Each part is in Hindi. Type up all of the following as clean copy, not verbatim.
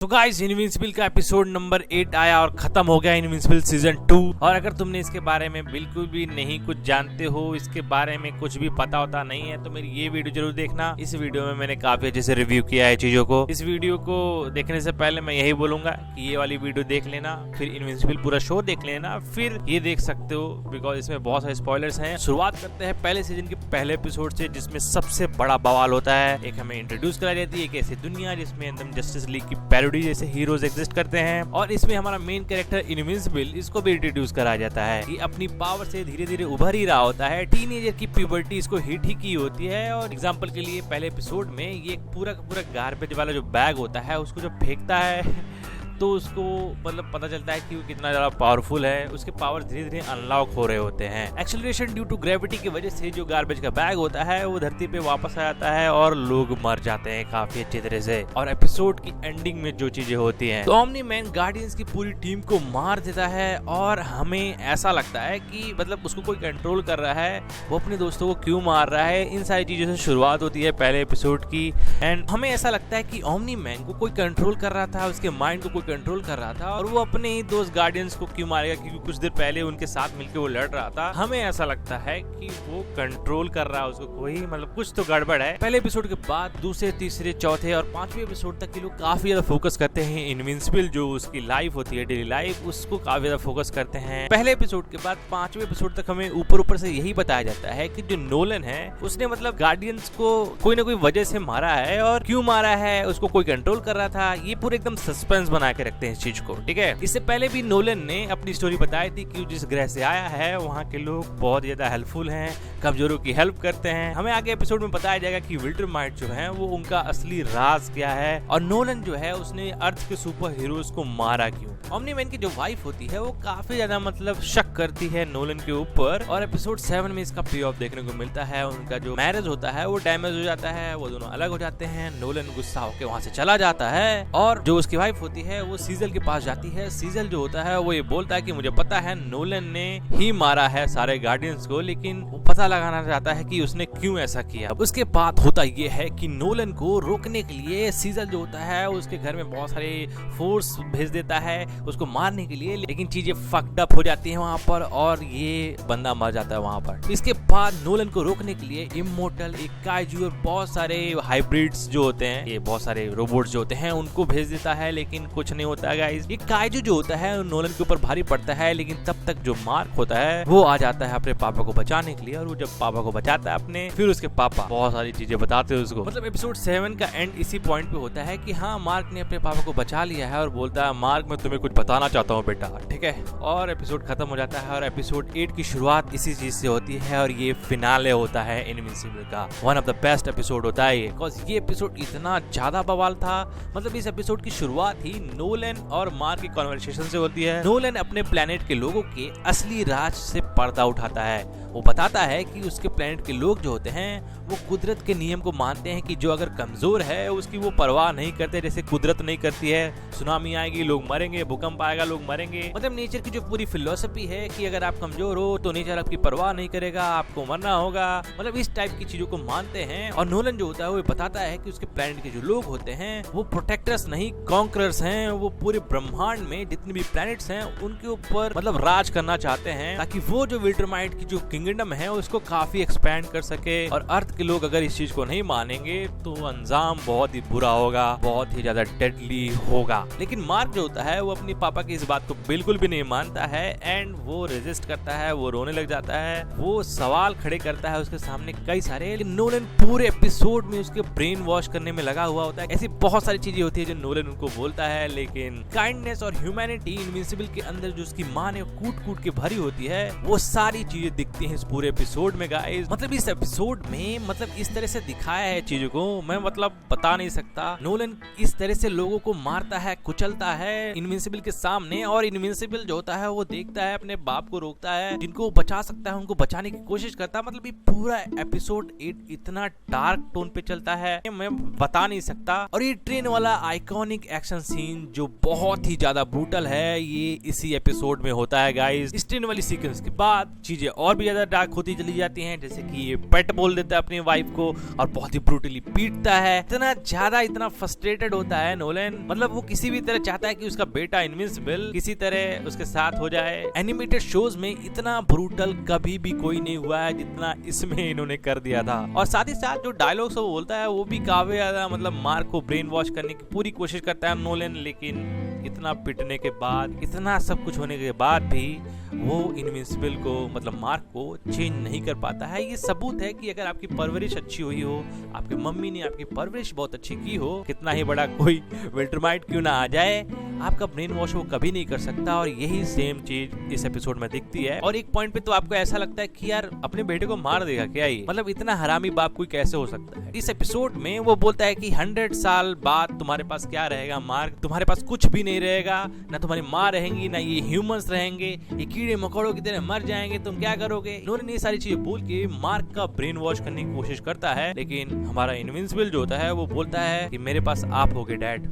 तो गाइस इनविंसिबल का एपिसोड नंबर 8 आया और खत्म हो गया इनविंसिबल सीजन 2। और अगर तुमने इसके बारे में बिल्कुल भी नहीं कुछ जानते हो, इसके बारे में कुछ भी पता होता नहीं है, तो मेरी ये वीडियो जरूर देखना। इस वीडियो में मैंने काफी अच्छे से रिव्यू किया है चीजों को। इस वीडियो को देखने से पहले मैं यही बोलूंगा कि ये वाली वीडियो देख लेना, फिर इनविंसिबल पूरा शो देख लेना, फिर ये देख सकते हो, बिकॉज इसमें बहुत सारे स्पॉयलर्स हैं। शुरुआत करते हैं पहले सीजन के पहले एपिसोड से, जिसमें सबसे बड़ा बवाल होता है। एक हमें इंट्रोड्यूस कराई जाती है एक ऐसी दुनिया जिसमें एकदम जस्टिस लीग की पैरोडी जैसे हीरोज एग्जिस्ट करते हैं, और इसमें हमारा मेन कैरेक्टर इनविंसिबल, इसको भी इंट्रोड्यूस कराया जाता है कि अपनी पावर से धीरे धीरे उभर ही रहा होता है। टीनेजर की प्यूबर्टी इसको हिट ही की होती है। और एग्जांपल के लिए पहले एपिसोड में ये पूरा का पूरा गार्बेज वाला जो बैग होता है उसको जब फेंकता है तो उसको मतलब पता चलता है कि वो कितना ज्यादा पावरफुल है। उसके पावर धीरे धीरे अनलॉक हो रहे होते हैं। एक्सेलरेशन ड्यू टू ग्रेविटी की वजह से जो गार्बेज का बैग होता है वो धरती पे वापस आ जाता है और लोग मर जाते हैं काफी अच्छी तरह से। और एपिसोड की एंडिंग में जो चीजें होती हैं, तो ओमनी मैन गार्डियंस की पूरी टीम को मार देता है और हमें ऐसा लगता है कि मतलब उसको कोई कंट्रोल कर रहा है, वो अपने दोस्तों को क्यों मार रहा है। इन सारी चीजों से शुरुआत होती है पहले एपिसोड की। एंड हमें ऐसा लगता है कि ओमनी मैन को कोई कंट्रोल कर रहा था, उसके माइंड को कोई कंट्रोल कर रहा था, और वो अपने ही दोस्त गार्डियंस को क्यों मारेगा, क्योंकि कुछ देर पहले उनके साथ मिलकर वो लड़ रहा था। हमें ऐसा लगता है कि वो कंट्रोल कर रहा है उसको, कोई मतलब कुछ तो गड़बड़ है। पहले एपिसोड के बाद दूसरे, तीसरे, चौथे और पांचवें एपिसोड तक के लोग काफी ज्यादा फोकस करते हैं इनविंसिबल जो उसकी लाइफ होती है, डेली लाइफ, उसको काफी ज्यादा फोकस करते हैं। पहले एपिसोड के बाद पांचवें एपिसोड तक हमें ऊपर ऊपर से यही बताया जाता है कि जो नोलन है उसने मतलब गार्डियंस को कोई ना कोई वजह से मारा है, और क्यों मारा है, उसको कोई कंट्रोल कर रहा था। ये पूरे एकदम सस्पेंस बना के रखते हैं इस चीज को, ठीक है। इससे पहले भी नोलन ने अपनी स्टोरी बताई थी कि जिस ग्रह से आया है वहाँ के लोग बहुत ज्यादा हेल्पफुल हैं, कमजोरों की हेल्प करते हैं। हमें आगे एपिसोड में बताया जाएगा कि विल्टरमाइट जो है वो उनका असली राज क्या है, और नोलन जो है उसने अर्थ के सुपर हीरोज को मारा क्यों। ओमनी मैन की जो वाइफ होती है वो काफी ज्यादा मतलब शक करती है नोलन के ऊपर, और एपिसोड 7 में इसका पे ऑफ देखने को मिलता है। उनका जो मैरिज होता है वो डैमेज हो जाता है, वो दोनों अलग हो जाते हैं। नोलन गुस्सा होकर वहाँ से चला जाता है, और जो उसकी वाइफ होती है वो सीजल के पास जाती है। सीजल जो होता है वो ये बोलता है कि मुझे पता है नोलन ने ही मारा है सारे गार्डियंस को, लेकिन वो पता लगाना चाहता है कि उसने क्यों ऐसा किया। उसके बाद होता ये है कि नोलन को रोकने के लिए सीजल जो होता है उसके घर में बहुत सारे फोर्स भेज देता है उसको मारने के लिए, लेकिन चीजें फक्ड अप हो जाती हैं वहां पर, और ये बंदा मर जाता है वहां पर। इसके बाद नोलन को रोकने के लिए इमोर्टल, एक काइजू और बहुत सारे हाइब्रिड्स जो होते हैं, ये बहुत सारे रोबोट्स जो होते हैं, उनको भेज देता है, लेकिन कुछ नहीं होता गाइस। ये काइजू जो होता है नोलन के ऊपर भारी पड़ता है, लेकिन तब तक जो मार्क होता है वो आ जाता है अपने पापा को बचाने के लिए, और वो जब पापा को बचाता है अपने, फिर उसके पापा बहुत सारी चीजें बताते हैं उसको। मतलब एपिसोड 7 का एंड इसी पॉइंट पे होता है कि हाँ, मार्क ने अपने पापा को बचा लिया है, और बोलता है मार्क मैं तुम्हें कुछ बताना चाहता हूँ बेटा, ठीक है। और एपिसोड खत्म हो जाता है, और एपिसोड 8 की शुरुआत इसी चीज से होती है, और ये फिनाले होता है इनविंसिबल का। One of the best episode होता है ये, बिकॉज ये एपिसोड इतना ज्यादा बवाल था। मतलब इस एपिसोड की शुरुआत ही नोलन और मार्क की कॉन्वर्सेशन से होती है। नोलन अपने प्लेनेट के लोगों के असली राज से पर्दा उठाता है। वो बताता है कि उसके प्लेनेट के लोग जो होते हैं वो कुदरत के नियम को मानते हैं कि जो अगर कमजोर है उसकी वो परवाह नहीं करते, जैसे कुदरत नहीं करती है। सुनामी आएगी लोग मरेंगे, भूकंप आएगा लोग मरेंगे। मतलब नेचर की जो पूरी फिलोसफी है कि अगर आप कमजोर हो तो नेचर आपकी परवाह नहीं करेगा, आपको मरना होगा। मतलब इस टाइप की चीजों को मानते हैं। और नोलन जो होता है वो बताता है कि उसके प्लेनेट के जो लोग होते हैं वो प्रोटेक्टर्स नहीं कॉन्करर्स हैं। वो पूरे ब्रह्मांड में जितने भी प्लैनेट्स हैं उनके ऊपर मतलब राज करना चाहते हैं, ताकि वो जो विल्टरमाइट की जो किंगडम है उसको काफी एक्सपैंड कर सके। और अर्थ के लोग अगर इस चीज को नहीं मानेंगे तो अंजाम बहुत ही बुरा होगा, बहुत ही ज्यादा डेडली होगा। लेकिन मार्क जो होता है वो अपनी पापा की इस बात को बिल्कुल भी नहीं मानता है, एंड वो रेजिस्ट करता है, वो रोने लग जाता है, वो सवाल खड़े करता है उसके सामने कई सारे। लेकिन नोलन पूरे एपिसोड में उसके ब्रेन वॉश करने में लगा हुआ होता है। ऐसी बहुत सारी चीजें होती है जो नोलन उनको बोलता है, लेकिन काइंडनेस और ह्यूमैनिटी इनविंसिबल के अंदर जो उसकी माँ ने कूट कूट के भरी होती है वो सारी चीजें दिखती हैं इस पूरे एपिसोड में गाइस। मतलब इस एपिसोड में मतलब इस तरह से दिखाया है चीजों को, मैं मतलब बता नहीं सकता। नोलन इस तरह से लोगों को मारता है, कुचलता है इनविंसिबल के सामने, और इनविंसिबल जो होता है वो देखता है, अपने बाप को रोकता है, जिनको वो बचा सकता है उनको बचाने की कोशिश करता है। मतलब ये पूरा एपिसोड 8 इतना डार्क टोन पे चलता है मैं बता नहीं सकता। और ये ट्रेन वाला आइकॉनिक एक्शन सीन जो बहुत ही ज्यादा ब्रूटल है, ये इसी एपिसोड में होता है गाइस। इस ट्रेन वाली सीक्वेंस के बाद चीजें और भी ज्यादा ज्यादा डार्क होती चली जाती हैं, जैसे कि ये पेट बोल देता है अपनी वाइफ को और बहुत ही ब्रूटली पीटता है। इतना ज्यादा इतना फ्रस्ट्रेटेड होता है नोलन, मतलब वो किसी भी तरह चाहता है कि उसका बेटा इनविंसिबल किसी तरह उसके साथ हो जाए। एनिमेटेड शोज में इतना ब्रूटल कभी भी कोई नहीं हुआ है जितना इसमें इन्होंने कर दिया था। और साथ ही साथ जो डायलॉग्स वो बोलता है वो भी काफी ज्यादा मतलब मार्क को ब्रेन वॉश करने की पूरी कोशिश करता है नोलन, लेकिन इतना पिटने के बाद, इतना सब कुछ होने के बाद भी वो इनविंसिबल को मतलब मार्क को चेंज नहीं कर पाता है। ये सबूत है कि अगर आपकी परवरिश अच्छी हुई हो, आपकी मम्मी ने आपकी परवरिश बहुत अच्छी की हो, कितना ही बड़ा कोई विल्टरमाइट क्यों ना आ जाए, आपका ब्रेन वॉश वो कभी नहीं कर सकता। और यही सेम चीज इस एपिसोड में दिखती है। और एक पॉइंट पे तो आपको ऐसा लगता है कि यार अपने बेटे को मार देगा क्या ये, मतलब इतना हरामी बाप कोई कैसे हो सकता है। इस एपिसोड में वो बोलता है कि 100 साल बाद तुम्हारे पास क्या रहेगा मार्क, तुम्हारे पास कुछ भी नहीं रहेगा, ना तुम्हारी माँ रहेंगी, ना ये ह्यूमंस रहेंगे, ये कीड़े मकोड़ों की तरह मर जाएंगे, तुम क्या करोगे। नोलन ये सारी चीजें बोल के मार्क का ब्रेन वॉश करने की कोशिश करता है, लेकिन हमारा इनविंसिबल जो होता है वो बोलता है कि मेरे पास आप होगे डैड,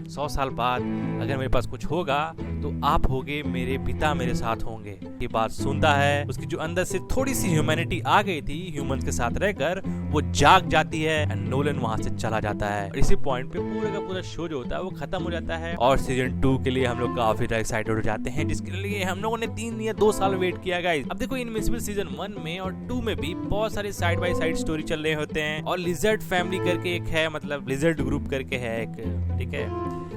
100 साल बाद अगर मेरे पास कुछ होगा तो आप होगे, मेरे पिता मेरे साथ होंगे। ये बात सुनता है, उसकी जो अंदर से थोड़ी सी ह्यूमैनिटी आ गई थी ह्यूमंस के साथ रहकर, वो जाग जाती है एंड नोलन वहां से चला जाता है। और इसी पॉइंट पे पूरे का पूरा शो जो होता है वो खत्म हो जाता है। और सीजन 2 के लिए हम लोग काफी एक्साइटेड हो जाते हैं, जिसके लिए हम लोगों ने 3 या 2 साल वेट किया गाइस। अब देखो इनविंसिबल सीजन 1 में और 2 में भी बहुत सारे साइड बाय साइड स्टोरी चल रहे होते हैं। और लिजर्ड फैमिली करके एक है, मतलब लिजर्ड ग्रुप करके है एक, ठीक है,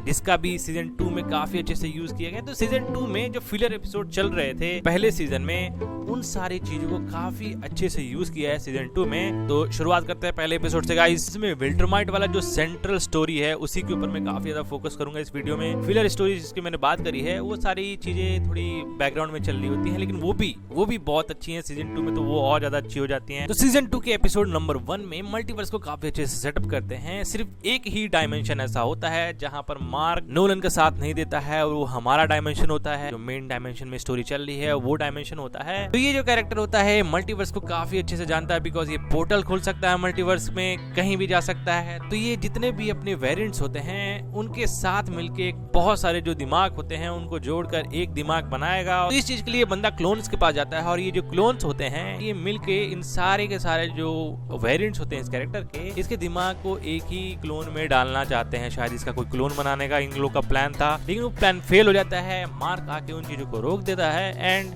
जिसका भी सीजन 2 में काफी अच्छे से यूज किया गया। तो सीजन 2 में जो फिलर एपिसोड चल रहे थे पहले सीजन में, उन सारी चीजों को काफी अच्छे से यूज किया है सीजन 2 में। तो शुरुआत करते हैं पहले एपिसोड से गाइस। इसमें विल्टरमाइट वाला जो सेंट्रल स्टोरी है उसी के ऊपर मैं काफी ज्यादा फोकस करूंगा इस वीडियो में। फिलर स्टोरी जिसकी मैंने बात करी है वो सारी चीजें थोड़ी बैकग्राउंड में चल रही होती है, लेकिन वो भी बहुत अच्छी है। सीजन 2 में तो वो और ज्यादा अच्छी हो जाती है। तो सीजन 2 के एपिसोड नंबर 1 में मल्टीवर्स को काफी अच्छे से सेटअप करते हैं। सिर्फ एक ही डायमेंशन ऐसा होता है जहां पर मार्क नोलन का साथ नहीं देता है, और वो हमारा डायमेंशन होता है। जो मेन डायमेंशन में स्टोरी चल रही है वो डायमेंशन होता है। तो ये जो कैरेक्टर होता है मल्टीवर्स को काफी अच्छे से जानता है, बिकॉज ये पोर्टल खोल सकता है मल्टीवर्स में, कहीं भी जा सकता है। तो ये जितने भी अपने वेरिएंट्स होते हैं उनके साथ मिलके बहुत सारे जो दिमाग होते हैं उनको जोड़कर एक दिमाग बनाएगा। तो इस चीज के लिए बंदा क्लोन्स के पास जाता है, और ये जो क्लोन्स होते हैं ये मिलके इन सारे के सारे जो वेरिएंट्स होते हैं इस कैरेक्टर के, इसके दिमाग को एक ही क्लोन में डालना चाहते हैं। शायद इसका कोई क्लोन बनाने का इन लोग का प्लान था, लेकिन वो प्लान फेल हो जाता है। मार्क आके उन चीजों को रोक देता है एंड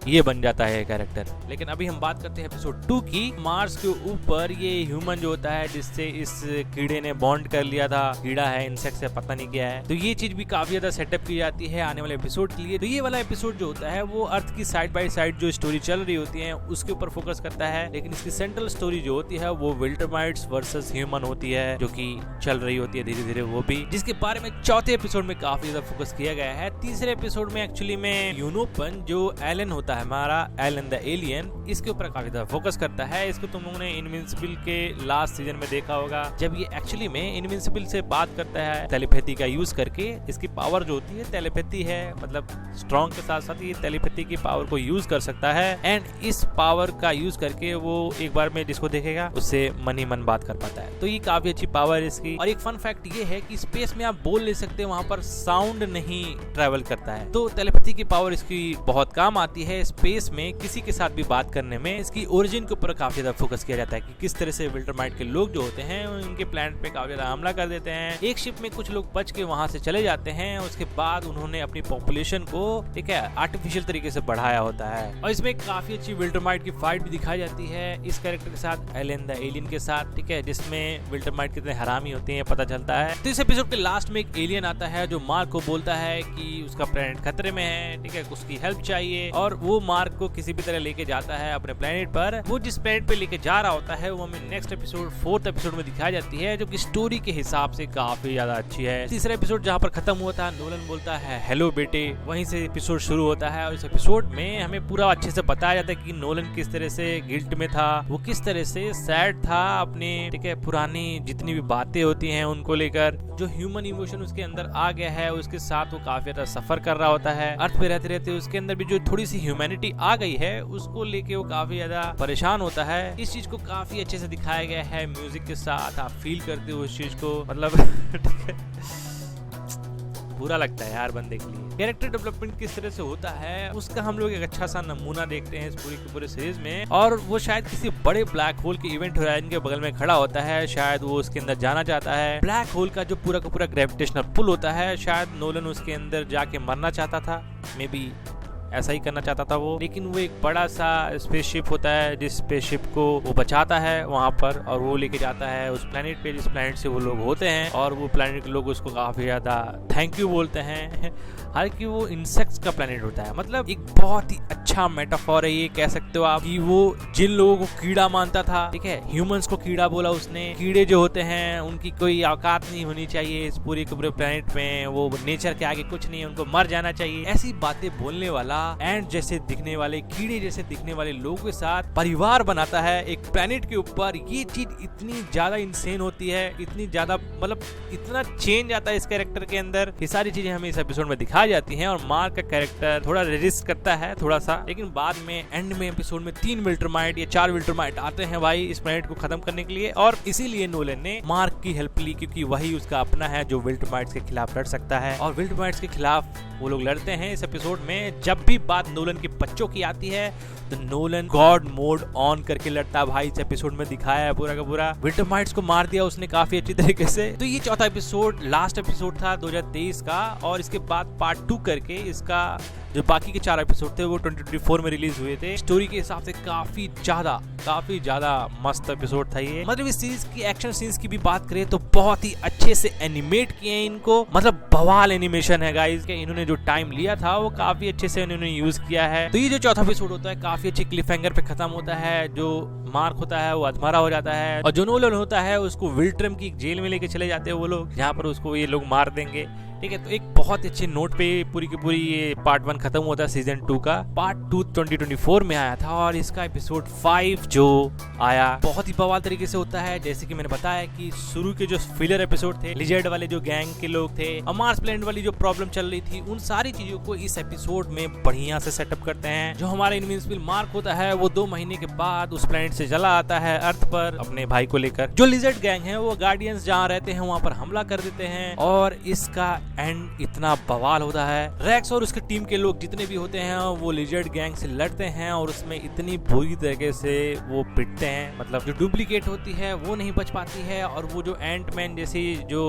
ये बन जाता है कैरेक्टर। लेकिन अभी हम बात करते हैं एपिसोड 2 की। मार्स के ऊपर ये ह्यूमन जो होता है जिससे इस कीड़े ने बॉन्ड कर लिया था, कीड़ा है इंसेक्ट से पता नहीं क्या है, तो ये चीज भी काफी ज्यादा सेटअप की जाती है आने वाले एपिसोड के लिए। तो ये वाला एपिसोड जो होता है वो अर्थ की साइड बाय साइड जो स्टोरी चल रही होती है उसके ऊपर फोकस करता है, लेकिन इसकी सेंट्रल स्टोरी जो होती है वो विल्टरमाइट्स वर्सेस ह्यूमन होती है, जो की चल रही होती है धीरे धीरे वो भी, जिसके बारे में चौथे एपिसोड में काफी ज्यादा फोकस किया गया है। तीसरे एपिसोड में एक्चुअली में यूनोपन जो एलन होता है हमारा, एलन द एलियन, इसके ऊपर काफी ज्यादा फोकस करता है। इसको तुम लोगों ने इनविंसिबल के लास्ट सीजन में देखा होगा, जब ये एक्चुअली में इनविंसिबल से बात करता है टेलीपैथी का यूज करके। इसकी पावर जो होती है टेलीपैथी है, मतलब स्ट्रॉन्ग के साथ साथ ये टेलीपैथी की पावर को यूज कर सकता है। एंड इस पावर का यूज करके वो एक बार में जिसको देखेगा उससे मन ही मन बात कर पाता है। तो ये काफी अच्छी पावर है इसकी। और एक फन फैक्ट ये है कि स्पेस में आप बोल नहीं सकते, वहां पर साउंड नहीं ट्रेवल करता है। तो टेलीपैथी की पावर इसकी बहुत काम आती है स्पेस में किसी के साथ भी बात करने में। इसकी ओरिजिन के ऊपर काफी ज्यादा फोकस किया जाता है कि किस तरह से विल्टरमाइट के लोग जो होते हैं उनके प्लैनेट पे काफी ज्यादा हमला कर देते हैं। एक शिप में कुछ लोग बच के वहां से चले जाते हैं, उसके बाद उन्होंने अपनी पॉपुलेशन को, ठीक है, आर्टिफिशियल तरीके से बढ़ाया होता है। और इसमें काफी अच्छी विल्टरमाइट की फाइट भी दिखाई जाती है इस कैरेक्टर के साथ, एलन द एलियन के साथ, ठीक है, जिसमें विल्टरमाइट कितने हरामी होते हैं पता चलता है। तो इस एपिसोड के लास्ट में एक एलियन आता है जो मार्क को बोलता है कि उसका प्लैनेट खतरे में है, ठीक है, उसकी हेल्प चाहिए। और वो मार्क को किसी भी तरह लेके जाता है अपने प्लेनेट पर। वो जिस प्लेनेट पे लेके जा रहा होता है वो हमें नेक्स्ट एपिसोड 4th एपिसोड में दिखाई जाती है, जो कि स्टोरी के हिसाब से काफी ज्यादा अच्छी है। तीसरा एपिसोड जहाँ पर खत्म हुआ था, नोलन बोलता है हेलो बेटे, वहीं से एपिसोड शुरू होता है। और इस एपिसोड में हमें पूरा अच्छे से बताया जाता है कि नोलन किस तरह से गिल्ट में था, वो किस तरह से सैड था अपने, ठीक है, पुरानी जितनी भी बातें होती हैं उनको लेकर। जो ह्यूमन इमोशन उसके अंदर आ गया है उसके साथ वो काफी ज्यादा सफर कर रहा होता है। अर्थ पे रहते रहते उसके अंदर भी जो थोड़ी सी ह्यूमैनिटी आ गई है उसको लेके वो काफी ज्यादा परेशान होता है। इस चीज को काफी अच्छे से दिखाया गया है म्यूजिक के साथ, आप फील करते हो उस चीज को, मतलब बुरा लगता है यार बंदे के लिए। कैरेक्टर डेवलपमेंट किस तरह से होता है उसका हम लोग एक अच्छा सा नमूना देखते हैं इस पूरी के पूरे सीरीज में। और वो शायद किसी बड़े ब्लैक होल के इवेंट होराइजन के बगल में खड़ा होता है, शायद वो उसके अंदर जाना चाहता है। ब्लैक होल का जो पूरा का पूरा ग्रेविटेशनल पुल होता है, शायद नोलन उसके अंदर जाके मरना चाहता था, मे बी ऐसा ही करना चाहता था वो। लेकिन वो एक बड़ा सा स्पेसशिप होता है जिस स्पेसशिप को वो बचाता है वहां पर, और वो लेके जाता है उस प्लेनेट पे जिस प्लेनेट से वो लोग होते हैं। और वो प्लेनेट के लोग उसको काफी ज्यादा थैंक यू बोलते हैं। हालांकि वो इंसेक्ट्स का प्लेनेट होता है, मतलब एक बहुत ही अच्छा मेटाफोर है ये, कह सकते हो आप कि वो जिन लोगों को कीड़ा मानता था, ठीक है, ह्यूमंस को कीड़ा बोला उसने। कीड़े जो होते हैं उनकी कोई औकात नहीं होनी चाहिए इस पूरे के पूरे प्लेनेट में, वो नेचर के आगे कुछ नहीं है, उनको मर जाना चाहिए। ऐसी बातें बोलने वाला एंड जैसे दिखने वाले, कीड़े जैसे दिखने वाले लोगों के साथ परिवार बनाता है एक प्लेनेट के ऊपर। ये चीज इतनी ज्यादा इंसेन होती है, इतनी ज्यादा, मतलब इतना चेंज आता है इस कैरेक्टर के अंदर। ये सारी चीजें हमें इस एपिसोड में दिखाई जाती हैं। और मार्क का कैरेक्टर थोड़ा रेजिस्ट करता है थोड़ा सा, लेकिन बाद में एंड में एपिसोड में 3 विल्टरमाइट या 4 विल्टरमाइट आते हैं भाई इस प्लेनेट को खत्म करने के लिए। और इसीलिए नोलन ने मार्क की हेल्प ली, क्योंकि वही उसका अपना है जो विल्टरमाइट्स के खिलाफ लड़ सकता है। और विल्टरमाइट्स के खिलाफ वो लोग लड़ते हैं इस एपिसोड में। जब भी बात नोलन के बच्चों की आती है तो नोलन गॉड मोड ऑन करके लड़ता है भाई। इस एपिसोड में दिखाया है पूरा का पूरा। विल्टरमाइट्स को मार दिया उसने काफी अच्छी तरीके से। तो ये चौथा एपिसोड, लास्ट एपिसोड था 2023 का, और इसके बाद पार्ट 2 करके इसका जो बाकी के 4 एपिसोड थे वो 2024 में रिलीज हुए थे। स्टोरी के हिसाब से काफी ज्यादा मस्त एपिसोड था ये। मतलब इस सीरीज की एक्शन सीन्स की भी बात करें तो बहुत ही अच्छे से एनिमेट किए हैं इनको, मतलब बवाल एनिमेशन है गाइस के। इन्होंने जो टाइम लिया था वो काफी अच्छे से इन्होंने यूज किया है। तो ये जो चौथा एपिसोड होता है काफी अच्छे क्लिफ हैंगर पे खत्म होता है। जो मार्क होता है वो अधमरा हो जाता है, और जो नोलन होता है उसको विल्ट्रम की जेल में लेके चले जाते हैं वो लोग, जहाँ पर उसको ये लोग मार देंगे, ठीक है। तो एक बहुत अच्छे नोट पे पूरी की पूरी ये पार्ट 1 खत्म होता है सीजन 2 का। पार्ट 2 2024 में आया था, और इसका एपिसोड 5 जो आया बहुत ही बवाल तरीके से होता है। जैसे कि मैंने बताया कि शुरू के जो फिलर एपिसोड थे, लिजर्ड वाले जो गैंग के लोग थे, और मार्स प्लेनेट वाली जो प्रॉब्लम चल रही थी, उन सारी चीजों को इस एपिसोड में बढ़िया से सेटअप करते हैं। जो हमारा इनविंसिबल मार्क होता है वो 2 महीने के बाद उस प्लेनेट से चला आता है अर्थ पर अपने भाई को लेकर। जो लिजर्ड गैंग है वो गार्डियंस जहाँ रहते हैं वहाँ पर हमला कर देते हैं, और इसका एंड इतना बवाल होता है। रेक्स और उसके टीम के लोग जितने भी होते हैं वो लिजर्ड गैंग से लड़ते हैं, और उसमें इतनी बुरी तरीके से वो पिटते हैं, मतलब जो डुप्लीकेट होती है वो नहीं बच पाती है। और वो जो एंटमैन जैसी जो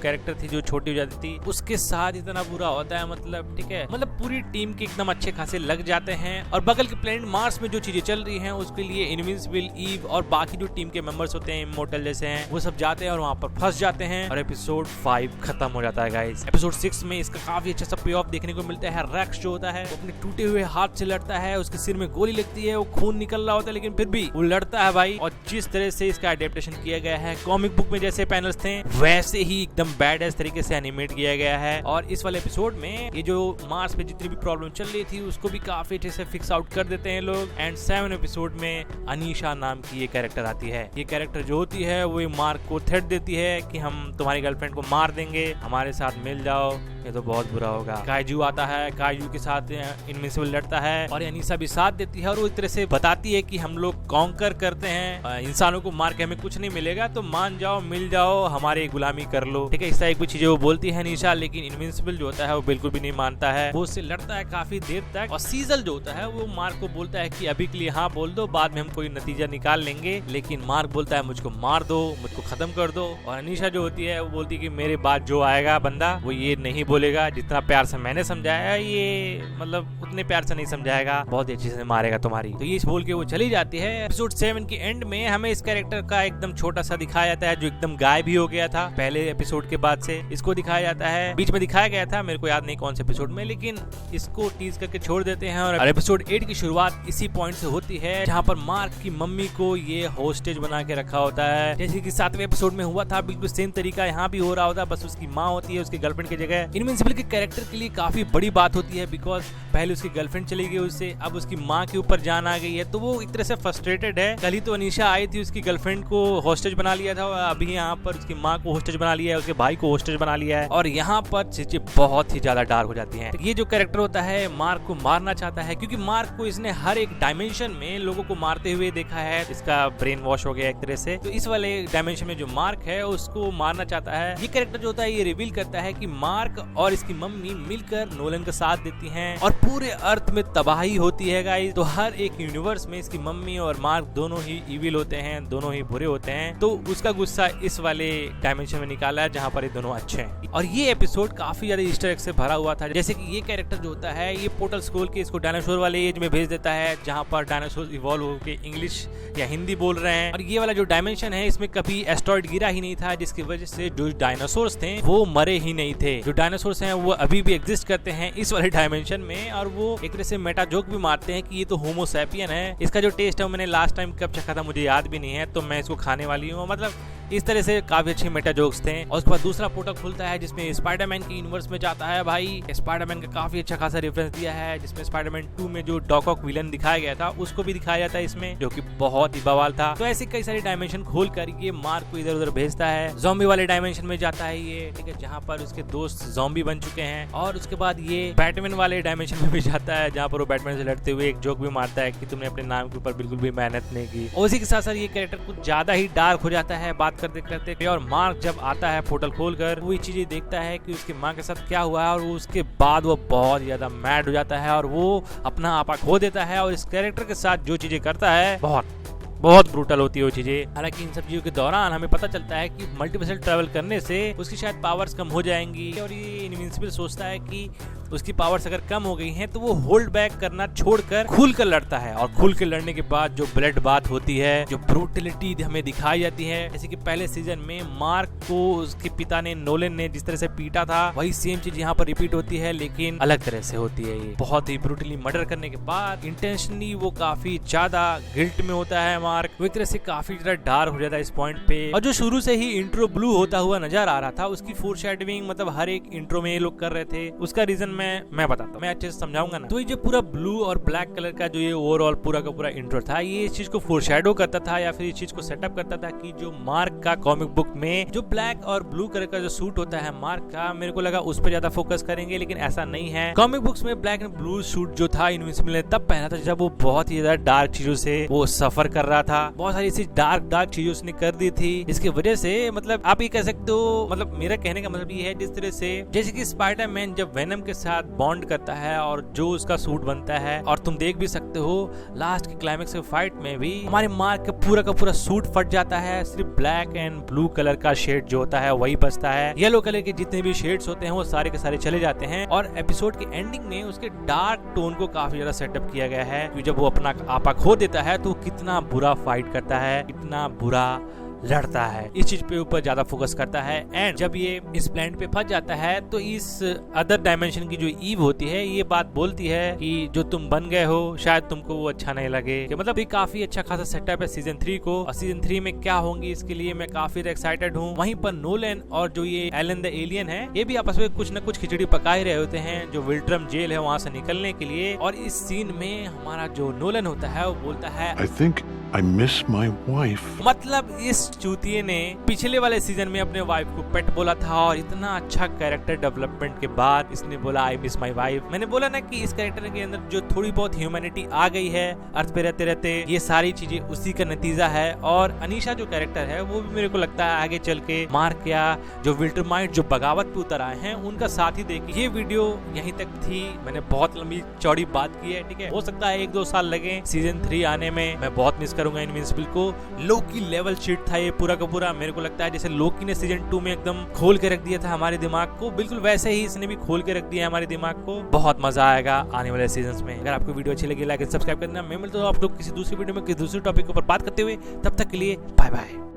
कैरेक्टर थी जो छोटी हो जाती थी, उसके साथ इतना बुरा होता है, मतलब ठीक है, मतलब पूरी टीम के एकदम अच्छे खासे लग जाते हैं। और बगल के प्लेनेट मार्स में जो चीजें चल रही हैं उसके लिए इनविंसिबल, ईव और बाकी जो टीम के मेंबर्स होते हैं इमोर्टल जैसे हैं, वो सब जाते हैं और वहां पर फंस जाते हैं। और एपिसोड 5 खत्म हो जाता है गाइस। एपिसोड 6 में इसका काफी अच्छा सा पे ऑफ देखने को मिलता है। रेक्स जो होता है वो अपने टूटे हुए हाथ से लड़ता है, उसके सिर में गोली लगती है, वो खून निकल रहा होता है, लेकिन फिर भी वो लड़ता है भाई। और जिस तरह से इसका एडेप्टेशन किया गया है, कॉमिक बुक में जैसे पैनल्स थे वैसे ही एकदम बैड एस तरीके से एनिमेट किया गया है। और इस वाले एपिसोड में ये जो मार्स पे जितनी भी प्रॉब्लम चल रही थी उसको भी काफी अच्छे से फिक्स आउट कर देते हैं लोग। एंड 7 एपिसोड में अनीशा नाम की ये कैरेक्टर आती है। ये कैरेक्टर जो होती है वो मार्क को थ्रेट देती है कि हम तुम्हारी गर्लफ्रेंड को मार देंगे, हमारे साथ मिल जाओ, ये तो बहुत बुरा होगा। काइजू आता है, काइजू के साथ इनविंसिबल लड़ता है, और अनीशा भी साथ देती है, और वो एक तरह से बताती है कि हम लोग कॉन्कर करते हैं, इंसानों को मार के हमें कुछ नहीं मिलेगा, तो मान जाओ, मिल जाओ, हमारे गुलामी कर लो, ठीक है। इस तरह की कुछ चीजें वो बोलती है अनीशा। लेकिन इनविंसिबल जो होता है वो बिल्कुल भी नहीं मानता है, वो उससे लड़ता है काफी देर तक। और सीजल जो होता है वो मार्क को बोलता है कि अभी के लिए हाँ बोल दो, बाद में हम कोई नतीजा निकाल लेंगे। लेकिन मार्क बोलता है मुझको मार दो, मुझको खत्म कर दो। और अनीशा जो होती है वो बोलती है कि मेरे बाद जो आएगा बंदा वो ये नहीं बोलेगा, जितना प्यार से मैंने समझाया ये मतलब उतने प्यार से नहीं समझाएगा, बहुत अच्छे से मारेगा तुम्हारी। तो ये बोल के वो चली जाती है। एपिसोड 7 के एंड में हमें इस कैरेक्टर का एकदम छोटा सा दिखाया जाता है जो एकदम गायब भी हो गया था पहले एपिसोड के बाद से। इसको दिखाया जाता है, बीच में दिखाया गया था, मेरे को याद नहीं कौन से एपिसोड में, लेकिन इसको टीज करके छोड़ देते हैं। और एपिसोड 8 की शुरुआत इसी पॉइंट से होती है जहाँ पर मार्क की मम्मी को ये होस्टेज बना के रखा होता है, जैसे कि 7वें एपिसोड में हुआ था। बिल्कुल सेम तरीका यहाँ भी हो रहा होता है, बस उसकी माँ होती है उसकी गर्लफ्रेंड की जगह। इनविंसिबल के कैरेक्टर के लिए काफी बड़ी बात होती है, बिकॉज पहले उसकी गर्लफ्रेंड चली गई उससे, अब उसकी माँ के ऊपर जान आ गई है, तो वो एक तरह से फ्रस्ट्रेटेड है। कल ही तो अनीशा आई थी, उसकी गर्लफ्रेंड को होस्टेज बना लिया था, अभी यहाँ पर उसकी माँ को होस्टेज बना लिया है, उसके भाई को होस्टेज बना लिया है, और यहाँ पर चीजें बहुत ही ज्यादा डार्क हो जाती हैं। ये जो कैरेक्टर होता है मार्क को मारना चाहता है, क्योंकि मार्क को इसने हर एक डायमेंशन में लोगों को मारते हुए देखा है, इसका ब्रेन वॉश हो गया एक तरह से। तो इस वाले डायमेंशन में जो मार्क है उसको मारना चाहता है। ये कैरेक्टर जो होता है ये रिवील करता है कि मार्क और इसकी मम्मी मिलकर नोलन का साथ देती हैं और पूरे अर्थ में तबाही होती है गाइस। तो हर एक यूनिवर्स में इसकी मम्मी और मार्क दोनों ही इविल होते हैं, दोनों ही बुरे होते हैं। तो उसका गुस्सा इस वाले डायमेंशन में निकाला है जहाँ पर ये दोनों अच्छे हैं। और ये एपिसोड काफी ज्यादा ईस्टर एग से भरा हुआ था, जैसे कि ये कैरेक्टर जो होता है ये पोर्टल्स खोल के इसको डायनासोर वाले एज में भेज देता है जहाँ पर डायनासोर इवॉल्व होकर इंग्लिश या हिंदी बोल रहे हैं। और ये वाला जो डायमेंशन है इसमें कभी एस्टेरॉइड गिरा ही नहीं था, जिसकी वजह से जो डायनासोर्स थे वो मरे ही नहीं थे। जो डायनासोर्स हैं वो अभी भी एग्जिस्ट करते हैं इस वाले डायमेंशन में, और वो एक तरह से मेटा जोक भी मारते हैं कि ये तो होमो सैपियन है। इसका जो टेस्ट है मैंने लास्ट टाइम कब चखा था मुझे याद भी नहीं है, तो मैं इसको खाने वाली हूँ। मतलब इस तरह से काफी अच्छे मेटा जोक्स थे। और उसके बाद दूसरा पोर्टल खुलता है जिसमें स्पाइडरमैन के यूनिवर्स में जाता है। भाई स्पाइडरमैन का काफी अच्छा खासा रेफरेंस दिया है, जिसमें स्पाइडरमैन 2 में जो डॉक ऑक विलन दिखाया गया था उसको भी दिखाया जाता है इसमें, जो कि बहुत ही बवाल था। तो ऐसे कई सारे डायमेंशन खोल कर ये मार्क को इधर उधर भेजता है। ज़ॉम्बी वाले डायमेंशन में जाता है ये, ठीक है, जहाँ पर उसके दोस्त ज़ॉम्बी बन चुके हैं। और उसके बाद ये बैटमैन वाले डायमेंशन में भी जाता है जहाँ पर वो बैटमैन से लड़ते हुए एक जोक भी मारता है कि तुमने अपने नाम के ऊपर बिल्कुल भी मेहनत नहीं की। और उसी के साथ साथ ये कैरेक्टर कुछ ज्यादा ही डार्क हो जाता है बात करते करते। और मार्क जब आता है पोर्टल खोलकर वो ये चीजें देखता है कि उसकी माँ के साथ क्या हुआ है, और उसके बाद वो बहुत ज्यादा मैड हो जाता है और वो अपना आपा खो देता है। और इस कैरेक्टर के साथ जो चीजें करता है बहुत ब्रूटल होती है वो चीजें। हालांकि इन सब चीजों के दौरान हमें पता चलता है कि मल्टीवर्सल ट्रैवल करने से उसकी शायद पावर्स कम हो जाएंगी, और ये इनविंसिबल सोचता है कि उसकी पावर्स अगर कम हो गई हैं तो वो होल्ड बैक करना छोड़कर खुल कर लड़ता है। और खुल कर लड़ने के बाद जो ब्लड बात होती है, जो ब्रूटलिटी हमें दिखाई जाती है, जैसे कि पहले सीजन में मार्क को उसके पिता ने नोलन ने जिस तरह से पीटा था वही सेम चीज यहाँ पर रिपीट होती है, लेकिन अलग तरह से होती है। ये बहुत ही ब्रूटली मर्डर करने के बाद इंटेंशनली वो काफी ज्यादा गिल्ट में होता है मार्क, वो एक तरह से काफी ज्यादा डार्क हो जाता है इस पॉइंट पे। और जो शुरू से ही इंट्रो ब्लू होता हुआ नजर आ रहा था उसकी फोरशैडोइंग मतलब हर एक इंट्रो में ये लोग कर रहे थे, उसका रीजन मैं बताता हूँ, मैं अच्छे से समझाऊंगा ना। तो ये जो पूरा ब्लू और ब्लैक कलर का जो ये ओवरऑल पूरा का पूरा इंट्रो था, ये इस चीज को फोरशैडो करता था या फिर इस चीज को सेटअप करता था कि जो मार्क का कॉमिक बुक में जो ब्लैक और ब्लू कलर का जो सूट होता है मार्क का, मेरे को लगा उस पर ज्यादा फोकस करेंगे, लेकिन ऐसा नहीं है। कॉमिक बुक्स में ब्लैक एंड ब्लू सूट जो था इनविंसिबल ने तब पहना था जब वो बहुत ही ज्यादा डार्क चीजों से वो सफर कर रहा था, बहुत सारी ऐसी डार्क चीजों उसने कर दी थी। इसकी वजह से मतलब आप ये कह सकते हो, मतलब मेरा कहने का मतलब ये है जिस तरह से जैसे कि स्पाइडरमैन जब वेनम के साथ बॉन्ड करता है और जो उसका सूट बनता है, और तुम देख भी सकते हो लास्ट के क्लाइमेक्स के फाइट में भी हमारे मार्क का पूरा सूट फट जाता है, सिर्फ ब्लैक एंड ब्लू कलर का शेड जो होता है वही बचता है। येलो कलर के जितने भी शेड्स होते हैं वो सारे के सारे चले जाते हैं। और एपिसोड के एंडिंग में उसके डार्क टोन को काफी ज्यादा सेटअप किया गया है कि जब वो अपना आपा खो देता है तो कितना बुरा फाइट करता है, कितना बुरा लड़ता है, इस चीज पे ऊपर ज्यादा फोकस करता है। एंड जब ये इस प्लैनेट पे फंस जाता है तो इस अदर डायमेंशन की जो ईव होती है ये बात बोलती है कि जो तुम बन गए हो शायद तुमको वो अच्छा नहीं लगे, कि मतलब ये काफी अच्छा खासा सेटअप है सीजन 3 को। और सीजन 3 में क्या होंगी इसके लिए मैं काफी एक्साइटेड हूँ। वहीं पर नोलन और जो ये एलन द एलियन है ये भी आपस में कुछ न कुछ खिचड़ी पका ही रहे होते हैं जो विल्ट्रम जेल है वहाँ से निकलने के लिए। और इस सीन में हमारा जो नोलन होता है वो बोलता है I think I miss my wife। मतलब इस चूतिये ने पिछले वाले सीजन में अपने वाइफ को पेट बोला था, और इतना अच्छा कैरेक्टर डेवलपमेंट के बाद इसने बोला आई मिस माई वाइफ। मैंने बोला ना कि इस कैरेक्टर के अंदर जो थोड़ी बहुत ह्यूमैनिटी आ गई है अर्थ पे रहते रहते, ये सारी चीजें उसी का नतीजा है। और अनीशा जो कैरेक्टर है वो भी मेरे को लगता है आगे चल के मार्क या जो विल्टरमाइट जो बगावत पे उतर आए हैं उनका साथ ही देगी। ये वीडियो यहीं तक थी, मैंने बहुत लंबी चौड़ी बात की है, ठीक है। हो सकता है 1-2 साल लगे सीजन 3 आने में, मैं बहुत मिस करूंगा इनविंसिबल को। लोकी लेवल शिट था ये पूरा का पूरा, मेरे को लगता है जैसे लोकी ने सीजन 2 में एकदम खोल के रख दिया था हमारे दिमाग को, बिल्कुल वैसे ही इसने भी खोल के रख दिया है हमारे दिमाग को। बहुत मजा आएगा आने वाले सीजन्स में। अगर आपको वीडियो अच्छी लगी लाइक एंड सब्सक्राइब करना। मैं मिलता हूं आप लोग किसी दूसरी वीडियो में किसी दूसरे टॉपिक के ऊपर बात करते हुए, तब तक के लिए बाय बाय।